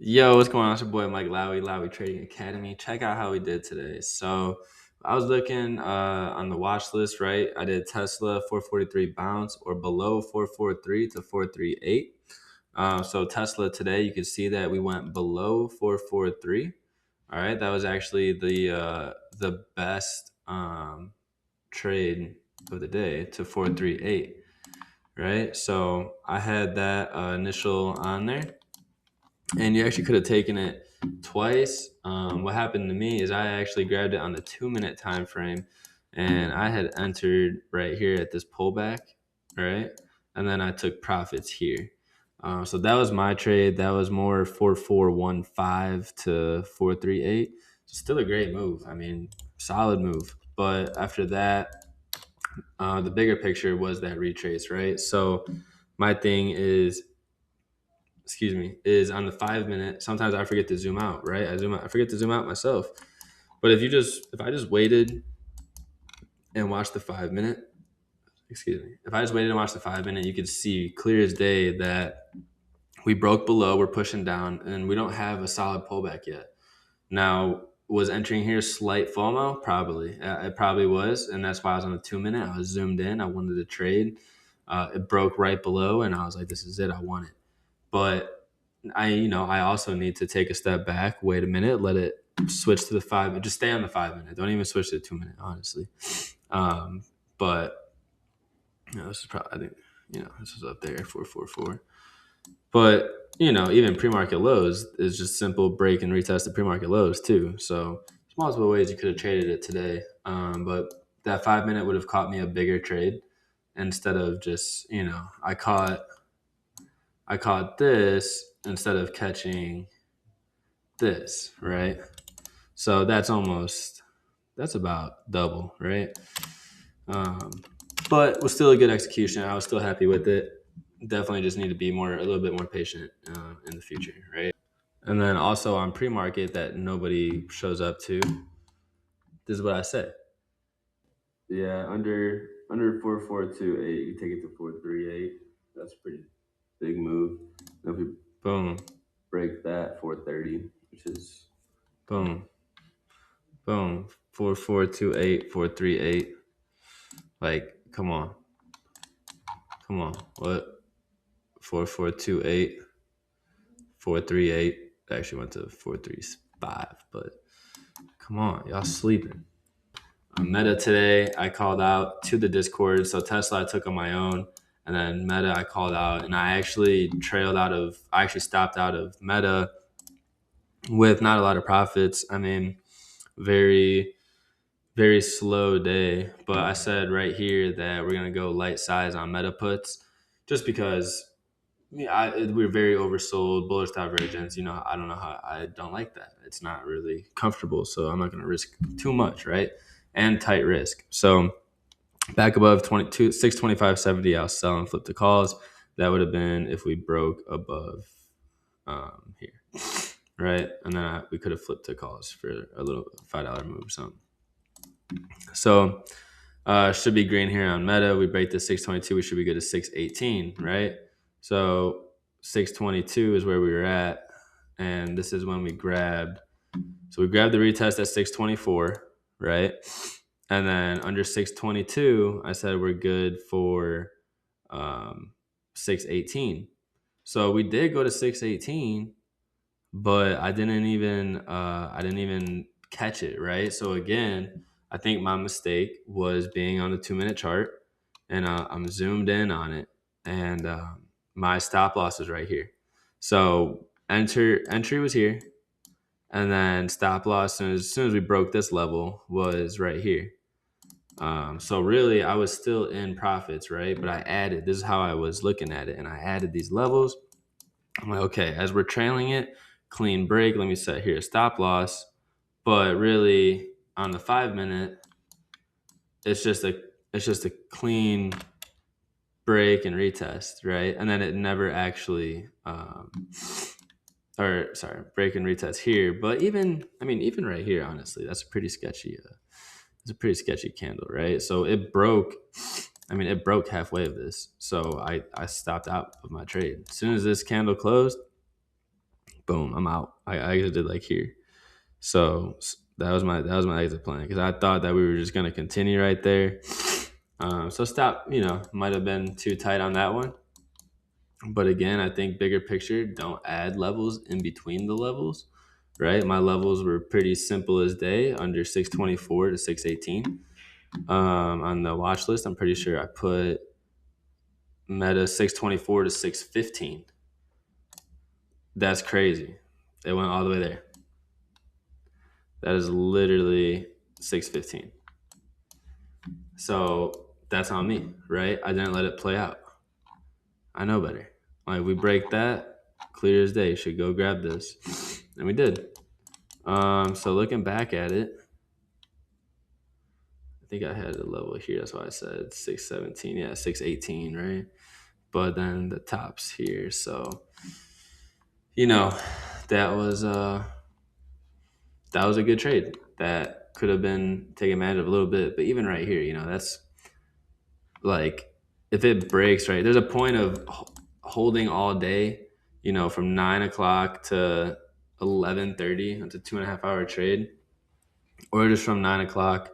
Yo, what's going on? It's your boy Mike Lowy Trading Academy. Check out how we did today. So I was looking on the watch list, right? I did Tesla 443 bounce or below 443 to 438. So Tesla today, you can see that we went below 443. All right, that was actually the best trade of the day to 438. Right, so I had that initial on there and you actually could have taken it twice. What happened to me is I actually grabbed it on the 2 minute time frame, and I had entered right here at this pullback, right, and then I took profits here. So that was my trade. That was more 4415 to 438. So still a great move. I mean, solid move. But after that, the bigger picture was that retrace, right? So my thing is is on the 5 minute. Sometimes I forget to zoom out, right? I forget to zoom out myself. But if I just waited and watched the 5 minute, if I just waited and watched the 5 minute, you could see clear as day that we broke below, we're pushing down, and we don't have a solid pullback yet. Now, was entering here slight FOMO? Probably. It probably was, and that's why I was on the 2 minute. I was zoomed in. I wanted to trade. It broke right below, and I was like, "This is it. I want it." But I also need to take a step back, wait a minute, let it switch to the 5 minute, just stay on the 5 minute. Don't even switch to the 2 minute, honestly. But this is probably, I think, this is up there, 444. But, even pre-market lows is just simple break and retest the pre-market lows too. So there's multiple ways you could have traded it today. But that 5 minute would have caught me a bigger trade instead of just, I caught this instead of catching this, right? So that's about double, right? Um, but was still a good execution. I was still happy with it. Definitely just need to be a little bit more patient in the future, right? And then also on pre-market that nobody shows up to. This is what I said. Yeah, under 4428, you take it to 438. That's a pretty big move. If we boom break that 430, which is boom boom 4428 438. Like, come on, what 4428 438 actually went to 435, but come on, y'all sleeping. On Meta today, I called out to the Discord. So Tesla I took on my own, and then Meta I called out, and I actually stopped out of Meta with not a lot of profits. I mean, very, very slow day. But I said right here that we're going to go light size on Meta puts just because we're very oversold, bullish divergence. I don't know how, I don't like that. It's not really comfortable. So I'm not going to risk too much, right? And tight risk. So back above 22, 625.70, I'll sell and flip the calls. That would have been if we broke above here, right? And then we could have flipped to calls for a little $5 move. So should be green here on Meta. We break the 622. We should be good to 618, right? So 622 is where we were at, and this is when we grabbed. So we grabbed the retest at 624, right? And then under 622, I said we're good for 618. So we did go to 618, but I didn't even catch it, right? So again, I think my mistake was being on the 2 minute chart, and I'm zoomed in on it, and my stop loss is right here. So entry was here, and then stop loss as soon as we broke this level was right here. So really, I was still in profits, right? But I added. This is how I was looking at it, and I added these levels. I'm like, okay, as we're trailing it, clean break. Let me set here a stop loss. But really, on the 5 minute, it's just a clean break and retest, right? And then it never actually, break and retest here. But even right here, honestly, that's a pretty sketchy. It's a pretty sketchy candle, right? So it broke. It broke halfway of this. So I stopped out of my trade as soon as this candle closed. boom, I'm out. I exited like here. So that was my exit plan because I thought that we were just gonna continue right there. So stop, might have been too tight on that one. But again, I think bigger picture, don't add levels in between the levels, right? My levels were pretty simple as day, under 624 to 618. On the watch list, I'm pretty sure I put meta 624 to 615. That's crazy. It went all the way there. That is literally 615. So that's on me, right? I didn't let it play out. I know better. Like, we break that, clear as day. You should go grab this. And we did. So looking back at it, I think I had a level here. That's why I said 617. Yeah, 618, right? But then the top's here. So, that was a good trade. That could have been taken advantage of a little bit. But even right here, that's like, if it breaks, right, there's a point of holding all day, from 9 o'clock to 11:30. It's a 2.5 hour trade, or just from 9 o'clock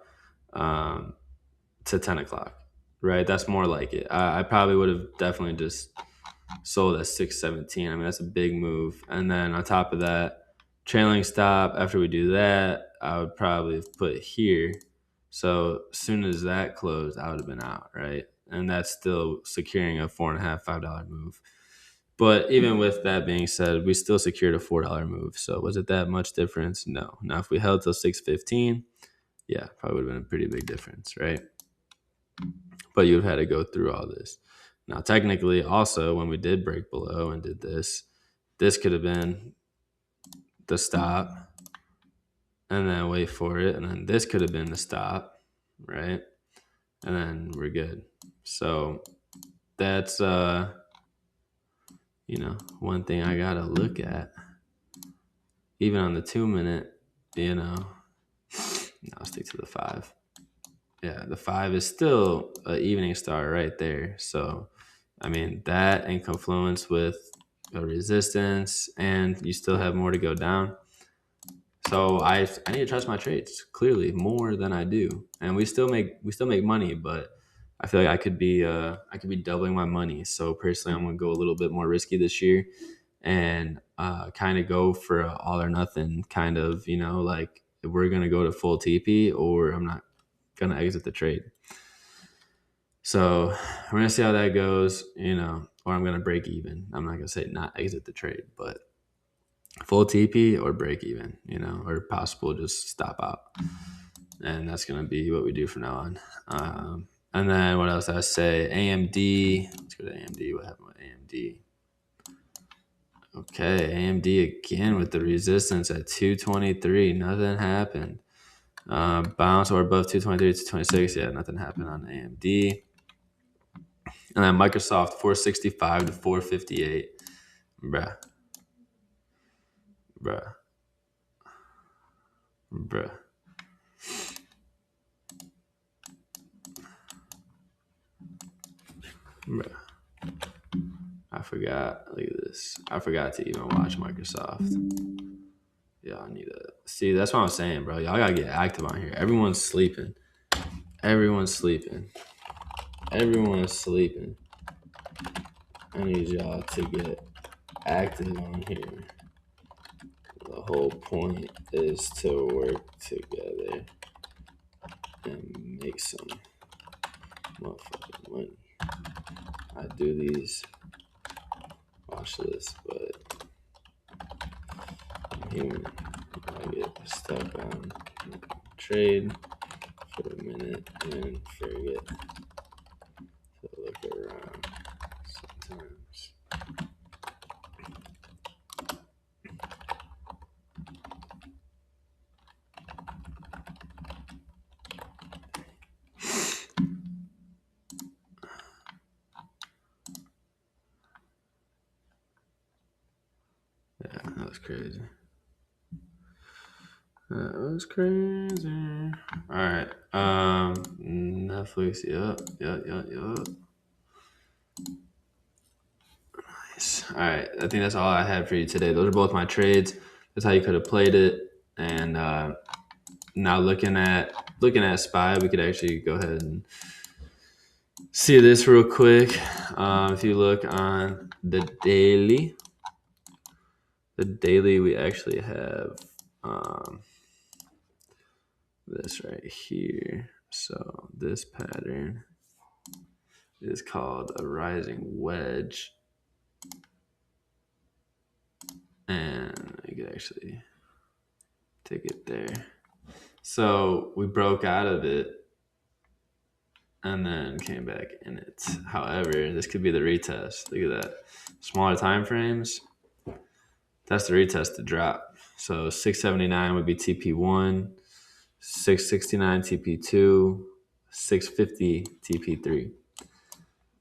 to 10 o'clock, right? That's more like it. I probably would have definitely just sold at 617. I mean, that's a big move. And then on top of that, trailing stop, after we do that, I would probably have put here. So as soon as that closed, I would have been out, right? And that's still securing a $4.5, $5 move. But even with that being said, we still secured a $4 move. So was it that much difference? No. Now, if we held till 615, yeah, probably would have been a pretty big difference, right? But you'd have had to go through all this. Now, technically, also, when we did break below and did this could have been the stop, and then wait for it, and then this could have been the stop, right? And then we're good. So that's one thing I gotta look at. Even on the 2 minute, I'll stick to the 5. Yeah, the 5 is still an evening star right there. So, I mean, that and confluence with a resistance, and you still have more to go down. So I need to trust my trades clearly more than I do, and we still make money, but I feel like I could be doubling my money. So personally, I'm gonna go a little bit more risky this year, and kind of go for a all or nothing kind of, like, if we're gonna go to full TP or I'm not gonna exit the trade. So we're gonna see how that goes, or I'm gonna break even. I'm not gonna say not exit the trade, but full TP or break even, or possible just stop out. And that's going to be what we do from now on. And then what else did I say? AMD. Let's go to AMD. What happened with AMD? Okay, AMD again with the resistance at 223. Nothing happened. Bounce or above 223 to 226. Yeah, nothing happened on AMD. And then Microsoft 465 to 458. Bruh. Bruh. I forgot. Look at this. I forgot to even watch Microsoft. Yeah, I need to see. That's what I'm saying, bro. Y'all gotta get active on here. Everyone's sleeping. Everyone's sleeping. Everyone's sleeping. I need y'all to get active on here. The whole point is to work together and make some motherfucking money. I do these watch lists, but I'm human. I get stuck on trade for a minute and forget to look around sometimes. Yeah, that was crazy. That was crazy. All right. Netflix. Yup. Nice. All right. I think that's all I had for you today. Those are both my trades. That's how you could have played it. And now looking at SPY, we could actually go ahead and see this real quick. If you look on the daily we actually have um, this right here. So this pattern is called a rising wedge. And I could actually take it there. So we broke out of it and then came back in it. However, this could be the retest. Look at that. Smaller time frames. That's the retest to drop. So 679 would be TP1, 669 TP2, 650 TP3.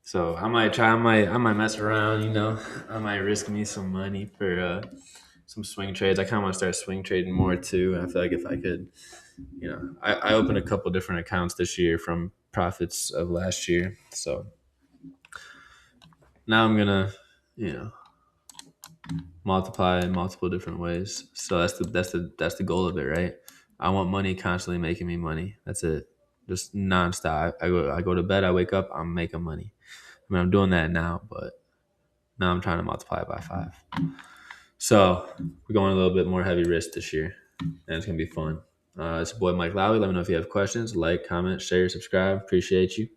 So I might try. I might mess around. I might risk me some money for some swing trades. I kind of want to start swing trading more too. I feel like if I could, I opened a couple different accounts this year from profits of last year. So now I'm gonna, you know, multiply in multiple different ways. So that's the goal of it, right? I want money constantly making me money. That's it, just nonstop. I go to bed. I wake up. I'm making money. I mean, I'm doing that now, but now I'm trying to multiply it by 5. So we're going a little bit more heavy risk this year, and it's gonna be fun. It's your boy Mike Lowry. Let me know if you have questions. Like, comment, share, subscribe. Appreciate you.